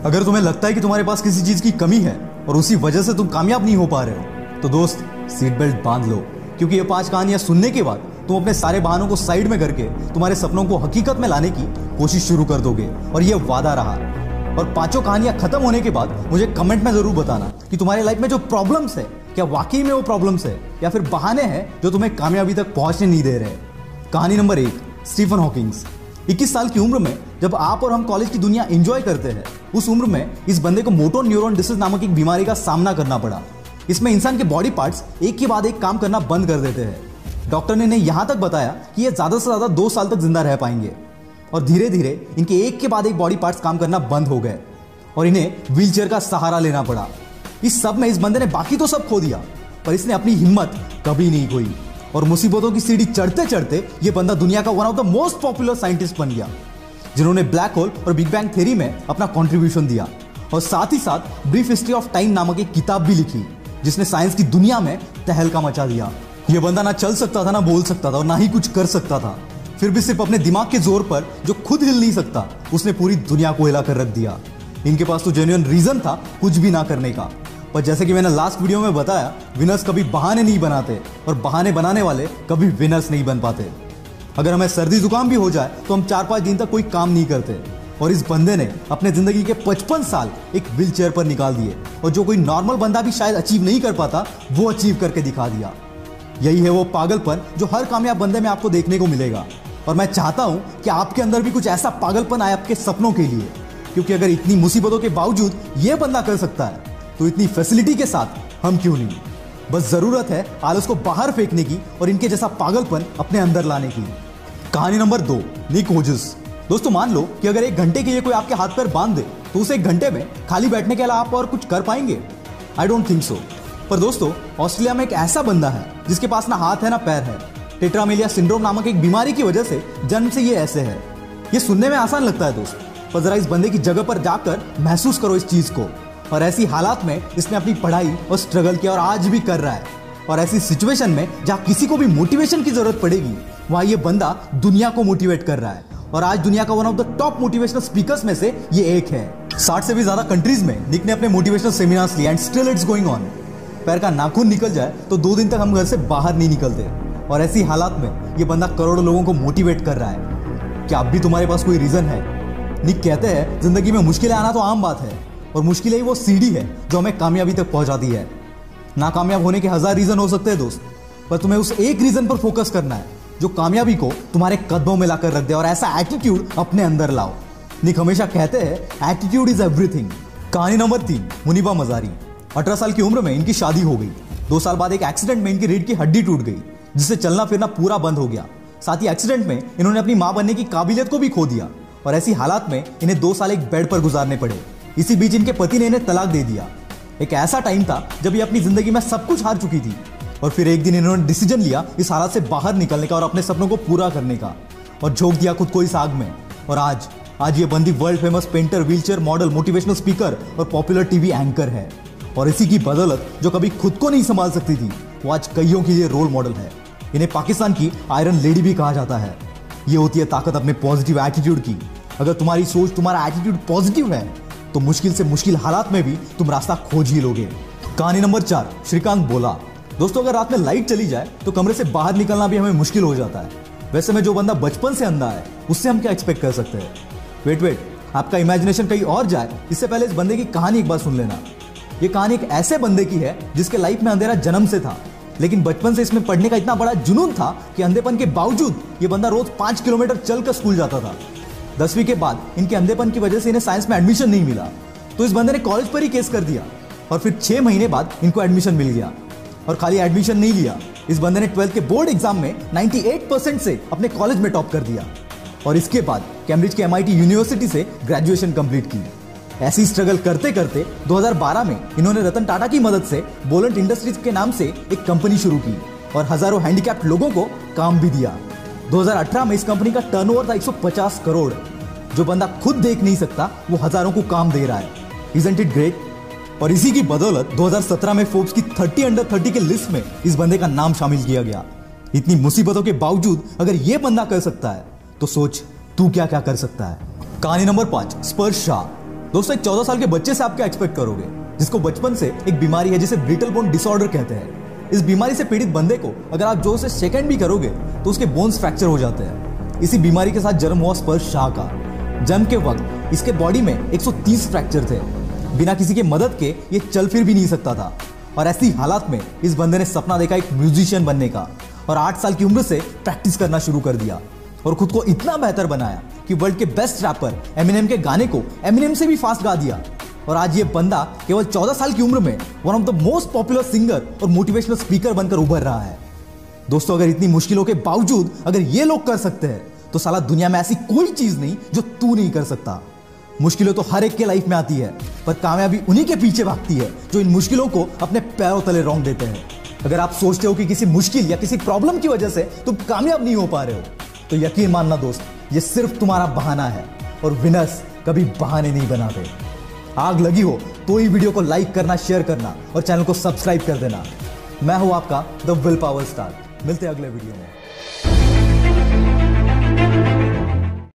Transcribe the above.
अगर तुम्हें लगता है कि तुम्हारे पास किसी चीज की कमी है और उसी वजह से तुम कामयाब नहीं हो पा रहे हो, तो दोस्त सीट बेल्ट बांध लो, क्योंकि ये 5 कहानियां सुनने के बाद तुम अपने सारे बहानों को साइड में करके तुम्हारे सपनों को हकीकत में लाने की कोशिश शुरू कर दोगे। और ये वादा रहा। और 5 कहानियां खत्म होने के बाद मुझे कमेंट में जरूर बताना कि तुम्हारे लाइफ में जो प्रॉब्लम्स है, क्या वाकई में वो प्रॉब्लम्स है या फिर बहाने हैं जो तुम्हें कामयाबी तक पहुंचने नहीं दे रहे। कहानी नंबर 1, स्टीफन हॉकिंग्स। 21 साल की उम्र में जब आप और हम कॉलेज की दुनिया एंजॉय करते हैं, उस उम्र में इस बंदे को मोटो न्यूरॉन डिसीज नामक एक बीमारी का सामना करना पड़ा। इसमें इंसान के बॉडी पार्ट्स एक के बाद एक काम करना बंद कर देते हैं। डॉक्टर ने इन्हें यहां तक बताया कि ये ज्यादा से ज्यादा 2 साल तक जिंदा रह पाएंगे। और धीरे धीरे इनके एक के बाद एक बॉडी पार्ट्स काम करना बंद हो गए और इन्हें व्हीलचेयर का सहारा लेना पड़ा। इस सब में इस बंदे ने बाकी तो सब खो दिया, पर इसने अपनी हिम्मत कभी नहीं खोई। और मुसीबतों की सीढ़ी चढ़ते चढ़ते ये बंदा दुनिया का one of the most popular scientist बन गया, जिन्होंने ब्लैक होल और बिग बैंग थ्योरी में अपना कंट्रीब्यूशन दिया। और साथ ही साथ ब्रीफ हिस्ट्री ऑफ टाइम नामक एक किताब भी लिखी, जिसने साइंस की दुनिया में तहलका मचा दिया। ये बंदा ना चल सकता था, ना बोल सकता था और ना ही कुछ कर सकता था। फिर भी सिर्फ अपने दिमाग के जोर पर, जो खुद हिल नहीं सकता, उसने पूरी दुनिया को हिला कर रख दिया। इनके पास तो जेन्युइन रीजन था कुछ भी ना करने का। पर जैसे कि मैंने लास्ट वीडियो में बताया, विनर्स कभी बहाने नहीं बनाते और बहाने बनाने वाले कभी विनर्स नहीं बन पाते। अगर हमें सर्दी जुकाम भी हो जाए तो हम 4-5 दिन तक कोई काम नहीं करते। और इस बंदे ने अपने जिंदगी के 55 साल एक व्हील चेयर पर निकाल दिए, और जो कोई नॉर्मल बंदा भी शायद अचीव नहीं कर पाता, वो अचीव करके दिखा दिया। यही है वो पागलपन जो हर कामयाब बंदे में आपको देखने को मिलेगा। और मैं चाहता हूं कि आपके अंदर भी कुछ ऐसा पागलपन आए आपके सपनों के लिए, क्योंकि अगर इतनी मुसीबतों के बावजूद ये बंदा कर सकता है, तो इतनी फैसिलिटी के साथ हम क्यों नहीं। बस जरूरत है आलस को बाहर फेंकने की और इनके जैसा पागलपन अपने अंदर लाने की। कहानी नंबर 2, निक होजस। दोस्तों, मान लो कि अगर 1 घंटे के लिए कोई आपके हाथ पैर बांध दे, तो उस 1 घंटे में खाली बैठने के अलावा आप और कुछ कर पाएंगे? I don't think so. पर दोस्तों, ऑस्ट्रेलिया में एक ऐसा बंदा है जिसके पास ना हाथ है ना पैर है। टेट्रामेलिया सिंड्रोम नामक एक बीमारी की वजह से जन्म से ये ऐसे है। ये सुनने में आसान लगता है दोस्त, पर जरा इस बंदे की जगह पर जाकर महसूस करो इस चीज को। और ऐसी हालात में इसने अपनी पढ़ाई और स्ट्रगल किया और आज भी कर रहा है। और ऐसी सिचुएशन में जहां किसी को भी मोटिवेशन की जरूरत पड़ेगी, वहां ये बंदा दुनिया को मोटिवेट कर रहा है। और आज दुनिया का one of the top motivational speakers में से ये एक है। 60 से भी ज्यादा कंट्रीज में निक ने अपने मोटिवेशनल सेमिनार्स लिए, and still it's going on. पैर का नाखून निकल जाए तो 2 दिन तक हम घर से बाहर नहीं निकलते। और ऐसी हालात में ये बंदा करोड़ों लोगों को मोटिवेट कर रहा है। क्या अब भी तुम्हारे पास कोई रीजन है? निक कहते हैं, जिंदगी में मुश्किलें आना तो आम बात है, और मुश्किलें ही वो सीढ़ी है जो हमें कामयाबी तक पहुंचाती है। नाकामयाब होने के 1000 रीजन हो सकते हैं दोस्त, पर तुम्हें उस एक रीजन पर फोकस करना है जो कामयाबी को तुम्हारे कदमों में लाकर रख दे। और ऐसा एटीट्यूड अपने अंदर लाओ। निक हमेशा कहते हैं, एटीट्यूड इज एवरीथिंग। कहानी नंबर 3, मुनीबा मजारी। 18 साल की उम्र में इनकी शादी हो गई। 2 साल बाद एक एक्सीडेंट में इनकी रीढ़ की हड्डी टूट गई, जिससे चलना फिरना पूरा बंद हो गया। साथ ही एक्सीडेंट में इन्होंने अपनी मां बनने की काबिलियत को भी खो दिया। और ऐसी हालात में इन्हें 2 साल एक बेड पर गुजारने पड़े। इसी बीच इनके पति ने इन्हें तलाक दे दिया। एक ऐसा टाइम था जब ये अपनी जिंदगी में सब कुछ हार चुकी थी। और फिर एक दिन इन्होंने डिसीजन लिया इस हालत से बाहर निकलने का और अपने सपनों को पूरा करने का, और झोंक दिया खुद को इस आग में। और आज ये बंदी world famous painter, wheelchair model, motivational speaker और पॉपुलर टीवी एंकर है। और इसी की बदौलत जो कभी खुद को नहीं संभाल सकती थी, वो आज कईयों के लिए रोल मॉडल है। इन्हें पाकिस्तान की आयरन लेडी भी कहा जाता है। ये होती है ताकत अपने पॉजिटिव एटीट्यूड की। अगर तुम्हारी सोच, तुम्हारा एटीट्यूड पॉजिटिव है, तो मुश्किल से मुश्किल हालात में भी तुम रास्ता खोज ही लोगे। कहानी नंबर 4, श्रीकांत बोला। दोस्तों, अगर रात में लाइट चली जाए तो कमरे से बाहर निकलना भी हमें मुश्किल हो जाता है। वैसे में जो बंदा बचपन से अंधा है, उससे हम क्या एक्सपेक्ट कर सकते हैं? वेट, आपका इमेजिनेशन कहीं और जाए इससे पहले इस बंदे की कहानी एक बार सुन लेना। ये कहानी एक ऐसे बंदे की है जिसके लाइफ में अंधेरा जन्म से था, लेकिन बचपन से इसमें पढ़ने का इतना बड़ा जुनून था कि अंधेपन के बावजूद ये बंदा रोज 5 किलोमीटर चलकर स्कूल जाता था। 10वीं के बाद इनके अंधेपन की वजह से इन्हें साइंस में एडमिशन नहीं मिला, तो इस बंदे ने कॉलेज पर ही केस कर दिया। और फिर 6 महीने बाद इनको एडमिशन मिल गया। और खाली एडमिशन नहीं लिया, इस बंदे ने 12th के बोर्ड एग्जाम में 98% से अपने कॉलेज में टॉप कर दिया। और इसके बाद कैम्ब्रिज के MIT यूनिवर्सिटी से ग्रेजुएशन कंप्लीट की। ऐसी स्ट्रगल करते करते 2012 में इन्होंने रतन टाटा की मदद से बोलेंट इंडस्ट्रीज के नाम से एक कंपनी शुरू की और हजारों हैंडीकैप्ड लोगों को काम भी दिया। 2018 में इस कंपनी का टर्नओवर था 150 करोड़। जो बंदा खुद देख नहीं सकता, वो हजारों को काम दे रहा है। Isn't it great? और इसी की बदौलत 2017 में फोर्ब्स की 30 अंडर 30 के लिस्ट में इस बंदे का नाम शामिल किया गया। इतनी मुसीबतों के बावजूद अगर ये बंदा कर सकता है, तो सोच तू क्या क्या कर सकता है। कहानी नंबर 5, स्पर्श शाह। दोस्तों, एक 14 साल के बच्चे से आप क्या एक्सपेक्ट करोगे, जिसको बचपन से एक बीमारी है जिसे ब्रिटल बोन डिसऑर्डर कहते हैं। इस बीमारी से पीड़ित बंदे को अगर आप जोर से सेकंड भी करोगे तो उसके बोन्स फ्रैक्चर हो जाते हैं। इसी बीमारी के साथ जन्म हुआ स्पर्श शाह का। जन्म के वक्त इसके बॉडी में 130 फ्रैक्चर थे। बिना किसी के मदद के ये चल फिर भी नहीं सकता था, और ऐसी हालात में इस बंदे ने सपना देखा एक म्यूजिशियन बनने का, और 8 साल की उम्र से प्रैक्टिस करना शुरू कर दिया और खुद को इतना बेहतर बनाया कि वर्ल्ड के बेस्ट रैपर एमिनेम के गाने को एमिनेम से भी फास्ट गा दिया। और आज ये बंदा केवल 14 साल की उम्र में one of the most popular singer और मोटिवेशनल स्पीकर बनकर उभर रहा है। दोस्तों, अगर इतनी मुश्किलों के बावजूद अगर ये लोग कर सकते हैं तो साला दुनिया में ऐसी कोई चीज नहीं जो तू नहीं कर सकता। मुश्किलें तो हर एक के लाइफ में आती है, पर कामयाबी उन्हीं के पीछे भागती है जो इन मुश्किलों को अपने पैरों तले रौंद देते हैं। अगर आप सोचते हो कि किसी मुश्किल या किसी प्रॉब्लम की वजह से तुम कामयाब नहीं हो पा रहे हो, तो यकीन मानना दोस्त, ये सिर्फ तुम्हारा बहाना है, और विनर्स कभी बहाने नहीं बनाते। आग लगी हो तो ही वीडियो को लाइक करना, शेयर करना और चैनल को सब्सक्राइब कर देना। मैं हूं आपका द विल पावर स्टार। मिलते हैं अगले वीडियो में।